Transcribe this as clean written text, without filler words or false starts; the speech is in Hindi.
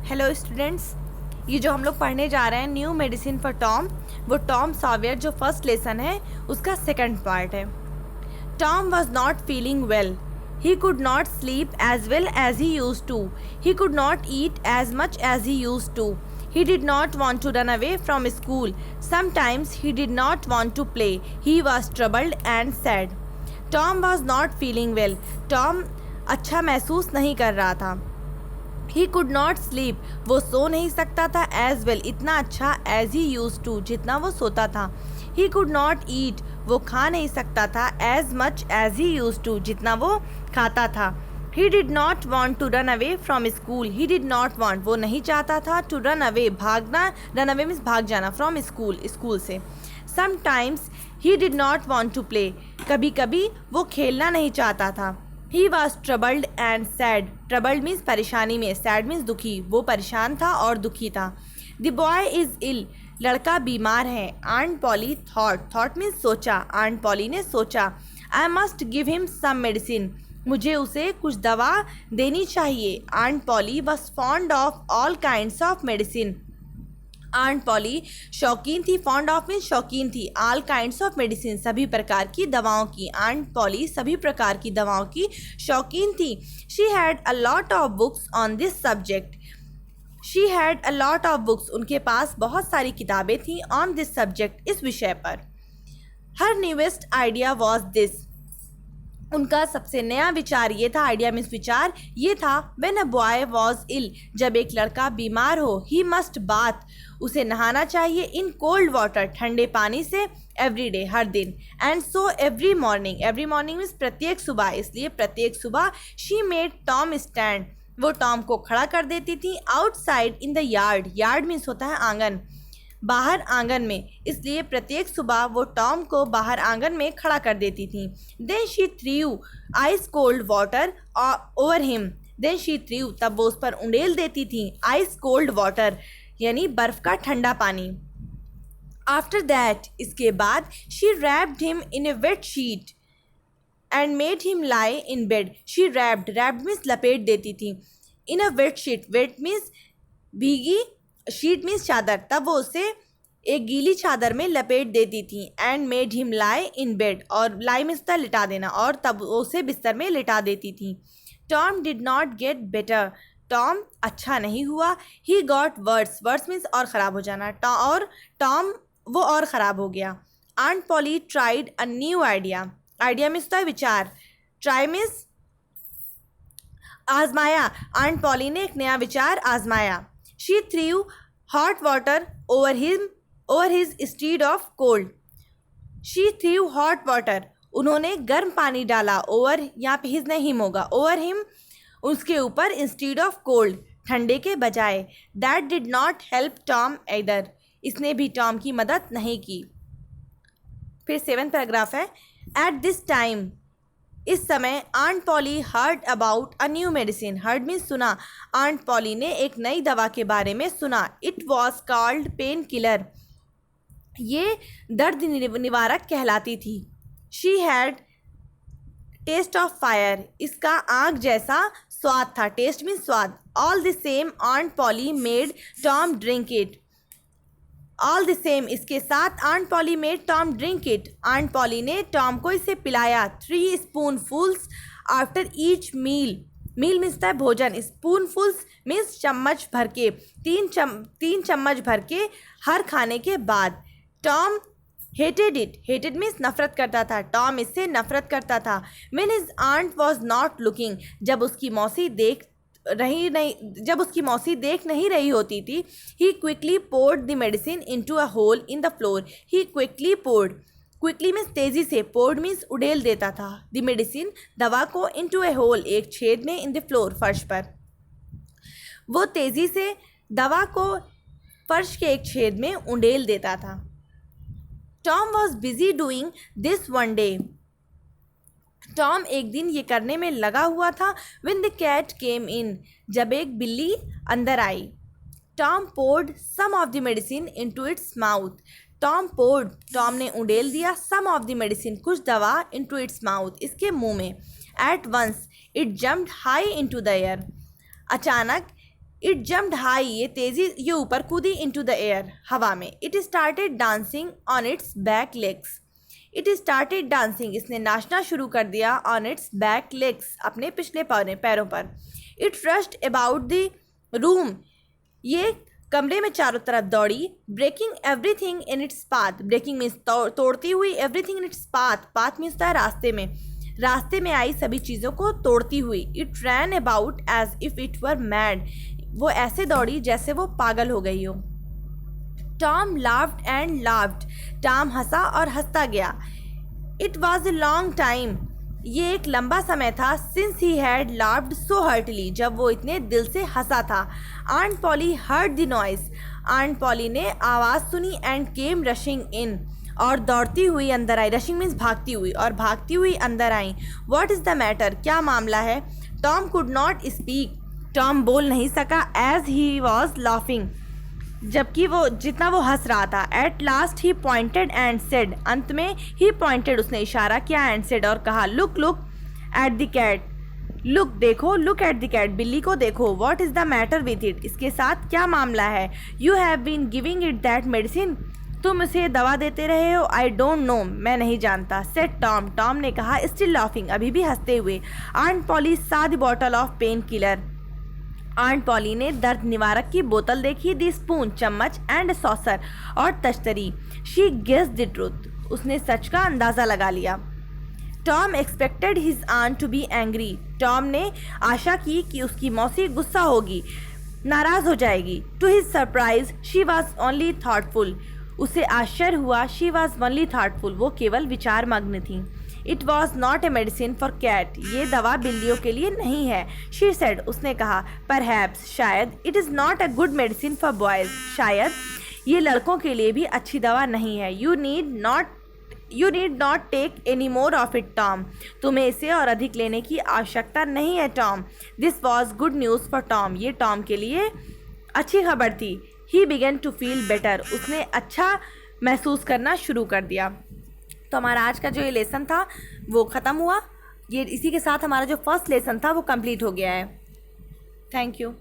हेलो स्टूडेंट्स, ये जो हम लोग पढ़ने जा रहे हैं न्यू मेडिसिन फॉर टॉम, वो टॉम सॉवियर जो फर्स्ट लेसन है उसका सेकंड पार्ट है। Tom was not feeling well. He could not sleep as well as he used to. He could not eat as much as he used to. He did not want to run away from school. Sometimes he did not want to play. He was troubled and sad. Tom was not feeling well. Tom अच्छा महसूस नहीं कर रहा था. He could not sleep. वो सो नहीं सकता था as well, इतना अच्छा as he used to, जितना वो सोता था. He could not eat. वो खा नहीं सकता था as much as he used to, जितना वो खाता था. He did not want to run away from school. He did not want, वो नहीं चाहता था to run away, भागना. Run away means भाग जाना, from school, स्कूल से. Sometimes he did not want to play. कभी कभी वो खेलना नहीं चाहता था. He was troubled and sad. Troubled means परेशानी में, sad means दुखी. वो परेशान था और दुखी था. The boy is ill. लड़का बीमार है. Aunt Polly thought. Thought means सोचा. Aunt Polly ने सोचा. I must give him some medicine. मुझे उसे कुछ दवा देनी चाहिए. Aunt Polly was fond of all kinds of medicine. Aunt Polly शौकीन थी. फॉन्ड ऑफ मीन्स शौकीन थी. ऑल काइंड्स ऑफ मेडिसिन, सभी प्रकार की दवाओं की. आंट पॉली सभी प्रकार की दवाओं की शौकीन थी. She had a lot of books on this subject. She had a lot of books, उनके पास बहुत सारी किताबें थी. ऑन दिस सब्जेक्ट, इस विषय पर. हर न्यूएस्ट आइडिया वॉज दिस. उनका सबसे नया विचार ये था. आइडिया मीन्स विचार. ये था when a boy was ill, जब एक लड़का बीमार हो. ही मस्ट बाथ, उसे नहाना चाहिए. इन कोल्ड वाटर, ठंडे पानी से. एवरी डे, हर दिन. And so every morning. Every morning means प्रत्येक सुबह, इसलिए प्रत्येक सुबह. शी मेड टॉम स्टैंड, वो टॉम को खड़ा कर देती थी. Outside in the yard. Yard means होता है आंगन, बाहर आंगन में. इसलिए प्रत्येक सुबह वो टॉम को बाहर आंगन में खड़ा कर देती थी. Then she threw ice cold water over him. Then she threw, तब वो उस पर उंडेल देती थी. आइस कोल्ड वाटर यानी बर्फ का ठंडा पानी. आफ्टर दैट, इसके बाद. She wrapped him in a wet sheet and made him lie in bed. She wrapped, wrapped means लपेट देती थी. In a wet sheet, wet means भीगी, शीट मीन्स चादर. तब वो उसे एक गीली चादर में लपेट देती थी. And made him lie in bed, और लाई मीन्स था लिटा देना, और तब वो उसे बिस्तर में लिटा देती थी. Tom did not get better. Tom अच्छा नहीं हुआ. He got worse, worse means और ख़राब हो जाना. और टॉम वो और ख़राब हो गया. Aunt Polly tried a new idea. Idea means था विचार. ट्राई मीन्स आजमाया. आंट पॉली ने एक नया विचार आजमाया. She threw hot water over his instead of cold. She threw hot water, उन्होंने गर्म पानी डाला. ओवर यहाँ पे हिज नहीं हिम होगा. ओवर हिम, उसके ऊपर. इंस्टीड ऑफ कोल्ड, ठंडे के बजाय. That did not help Tom either, इसने भी टॉम की मदद नहीं की. फिर 7th पैराग्राफ है. एट दिस टाइम, इस समय. Aunt Polly heard about a new medicine. Heard means सुना. आंट पॉली ने एक नई दवा के बारे में सुना. It was called pain killer. ये दर्द निवारक कहलाती थी. She had taste of fire, इसका आग जैसा स्वाद था. टेस्ट मीन्स स्वाद. All the same aunt Polly made Tom drink it. All the same, इसके साथ. Aunt Polly made Tom drink it, aunt Polly ने टॉम को इसे पिलाया. 3 spoonfuls after each meal. Meal means है भोजन. स्पूनफुल्स मीन्स चम्मच भर के. 3 चम्मच भर के हर खाने के बाद. Tom hated it. Hated means नफरत करता था. टॉम इससे नफरत करता था. When his aunt was not looking, जब उसकी मौसी देख नहीं रही होती थी. He quickly poured the medicine into a hole in the floor. He quickly poured, quickly means तेजी से. पोर्ड मीन्स उड़ेल देता था. द मेडिसिन, दवा को. इनटू ए होल, एक छेद में. इन द फ्लोर, फर्श पर. वो तेजी से दवा को फर्श के एक छेद में उड़ेल देता था. Tom was busy doing this one day. Tom एक दिन ये करने में लगा हुआ था. When the cat came in, जब एक बिल्ली अंदर आई. Tom poured some of the medicine into its mouth. Tom poured, Tom ने उंडेल दिया. सम ऑफ द मेडिसिन, कुछ दवा. इनटू इट्स माउथ, इसके मुंह में. At once it jumped high into the air. अचानक इट जम्प्ड हाई, ये ऊपर कूदी इनटू द एयर, हवा में. It started dancing on its back legs. It started dancing, इसने नाचना शुरू कर दिया. ऑन इट्स बैक लेग्स, अपने पिछले पैरों पर. It rushed about the room, ये कमरे में चारों तरफ दौड़ी. Breaking everything in its path, breaking means तोड़ती हुई. Everything in its path, path means था रास्ते में. रास्ते में आई सभी चीज़ों को तोड़ती हुई. It ran about as if it were mad, वो ऐसे दौड़ी जैसे वो पागल हो गई हो. Tom laughed and laughed, Tom हंसा और हंसता गया. It was a long time, ये एक लंबा समय था. Since he had laughed so heartily, जब वो इतने दिल से हंसा था. Aunt Polly heard the noise, aunt Polly ने आवाज़ सुनी. एंड केम रशिंग इन, और दौड़ती हुई अंदर आई. रशिंग मीन्स भागती हुई, और भागती हुई अंदर आई. व्हाट इज़ द मैटर, क्या मामला है. Tom could not speak, Tom बोल नहीं सका. एज ही वॉज लाफिंग, जबकि वो जितना वो हंस रहा था. At last he pointed and said, अंत में ही पॉइंटेड, उसने इशारा किया. एंड सेड, और कहा. Look look at the cat, look देखो. लुक एट द कैट, बिल्ली को देखो. What is the matter with it, इसके साथ क्या मामला है. You have been giving it that medicine, तुम इसे दवा देते रहे हो. आई डोंट नो, मैं नहीं जानता. सेड टॉम, टॉम ने कहा. स्टिल लाफिंग, अभी भी हंसते हुए. Aunt Polly saw the bottle of pain killer, aunt Polly ने दर्द निवारक की बोतल देखी. दी स्पून, चम्मच. एंड सॉसर, और तश्तरी. शी गेस्ड द ट्रूथ, उसने सच का अंदाज़ा लगा लिया. Tom expected his aunt to be angry, Tom ने आशा की कि उसकी मौसी गुस्सा होगी, नाराज़ हो जाएगी. To his surprise she was only thoughtful, उसे आश्चर्य हुआ. शी वॉज ओनली थाटफुल, वो केवल विचार मग्न थी. It was not a medicine for cat, ये दवा बिल्लियों के लिए नहीं है. शी सेड, उसने कहा. परहैप्स, शायद. It is not a good medicine for boys, शायद ये लड़कों के लिए भी अच्छी दवा नहीं है. You need not take any more of it Tom, तुम्हें इसे और अधिक लेने की आवश्यकता नहीं है Tom. This was good news for Tom, ये टॉम के लिए अच्छी खबर थी. He began to feel better, उसने अच्छा महसूस करना शुरू कर दिया. तो हमारा आज का जो ये लेसन था वो ख़त्म हुआ. ये इसी के साथ हमारा जो फर्स्ट लेसन था वो कंप्लीट हो गया है. Thank you.